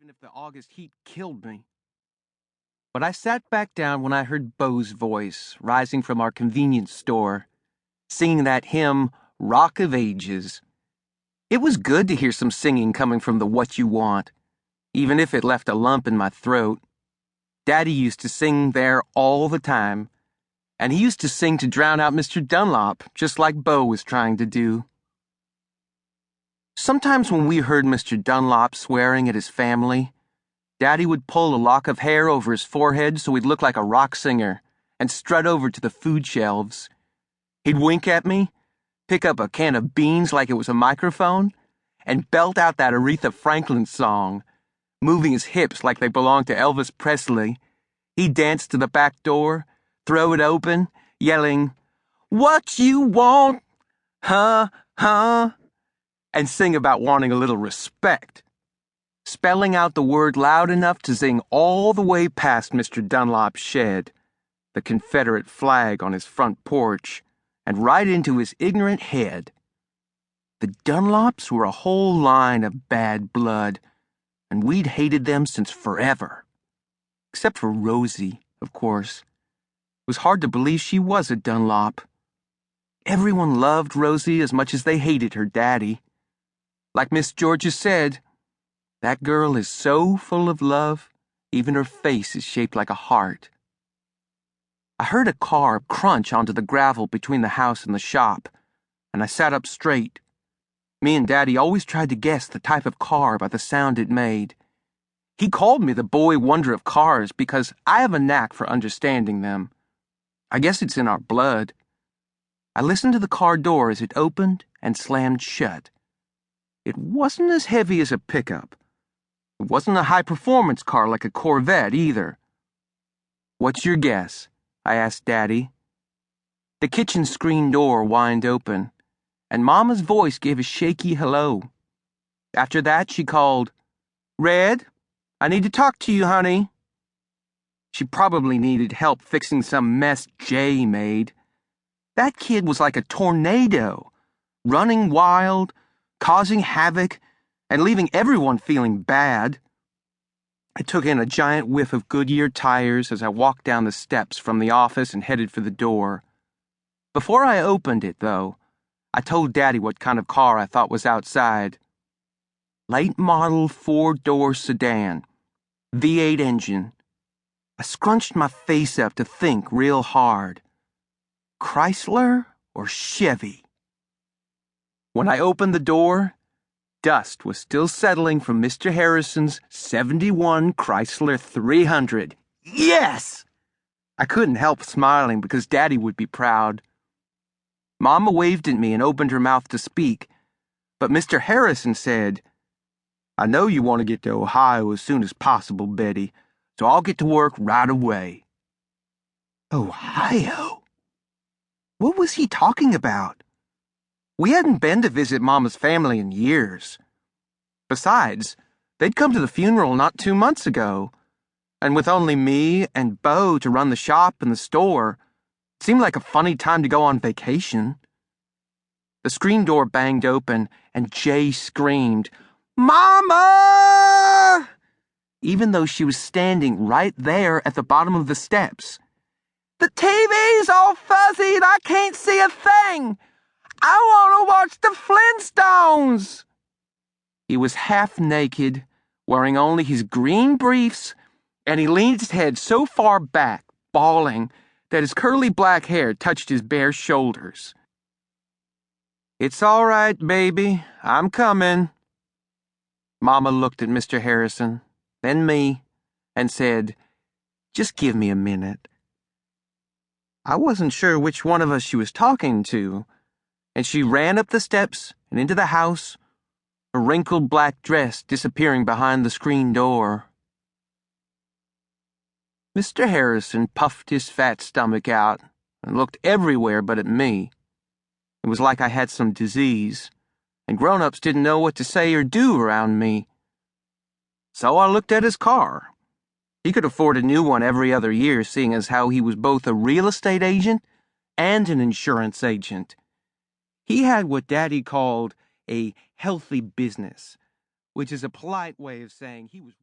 even if the August heat killed me. But I sat back down when I heard Beau's voice rising from our convenience store, singing that hymn, Rock of Ages. It was good to hear some singing coming from the What You Want, even if it left a lump in my throat. Daddy used to sing there all the time, and he used to sing to drown out Mr. Dunlop, just like Beau was trying to do. Sometimes when we heard Mr. Dunlop swearing at his family, Daddy would pull a lock of hair over his forehead so he'd look like a rock singer and strut over to the food shelves. He'd wink at me, pick up a can of beans like it was a microphone, and belt out that Aretha Franklin song, moving his hips like they belonged to Elvis Presley. He'd dance to the back door, throw it open, yelling, "What you want? Huh? Huh?" and sing about wanting a little respect, spelling out the word loud enough to zing all the way past Mr. Dunlop's shed, the Confederate flag on his front porch, and right into his ignorant head. The Dunlops were a whole line of bad blood, and we'd hated them since forever. Except for Rosie, of course. It was hard to believe she was a Dunlop. Everyone loved Rosie as much as they hated her daddy. Like Miss Georgia said, that girl is so full of love, even her face is shaped like a heart. I heard a car crunch onto the gravel between the house and the shop, and I sat up straight. Me and Daddy always tried to guess the type of car by the sound it made. He called me the boy wonder of cars because I have a knack for understanding them. I guess it's in our blood. I listened to the car door as it opened and slammed shut. It wasn't as heavy as a pickup. It wasn't a high-performance car like a Corvette, either. "What's your guess?" I asked Daddy. The kitchen screen door whined open, and Mama's voice gave a shaky hello. After that, she called, "Red, I need to talk to you, honey." She probably needed help fixing some mess Jay made. That kid was like a tornado, running wild, causing havoc, and leaving everyone feeling bad. I took in a giant whiff of Goodyear tires as I walked down the steps from the office and headed for the door. Before I opened it, though, I told Daddy what kind of car I thought was outside. Late model 4-door sedan, V8 engine. I scrunched my face up to think real hard. Chrysler or Chevy? When I opened the door, dust was still settling from Mr. Harrison's '71 Chrysler 300. Yes! I couldn't help smiling because Daddy would be proud. Mama waved at me and opened her mouth to speak, but Mr. Harrison said, "I know you want to get to Ohio as soon as possible, Betty, so I'll get to work right away." Ohio? What was he talking about? We hadn't been to visit Mama's family in years. Besides, they'd come to the funeral not 2 months ago, and with only me and Beau to run the shop and the store, it seemed like a funny time to go on vacation. The screen door banged open, and Jay screamed, "Mama!" even though she was standing right there at the bottom of the steps. "The TV's all fuzzy and I can't see a thing! I want to watch the Flintstones!" He was half naked, wearing only his green briefs, and he leaned his head so far back, bawling, that his curly black hair touched his bare shoulders. "It's all right, baby. I'm coming." Mama looked at Mr. Harrison, then me, and said, "Just give me a minute." I wasn't sure which one of us she was talking to, and she ran up the steps and into the house, her wrinkled black dress disappearing behind the screen door. Mr. Harrison puffed his fat stomach out and looked everywhere but at me. It was like I had some disease, and grown-ups didn't know what to say or do around me. So I looked at his car. He could afford a new one every other year, seeing as how he was both a real estate agent and an insurance agent. He had what Daddy called a healthy business, which is a polite way of saying he was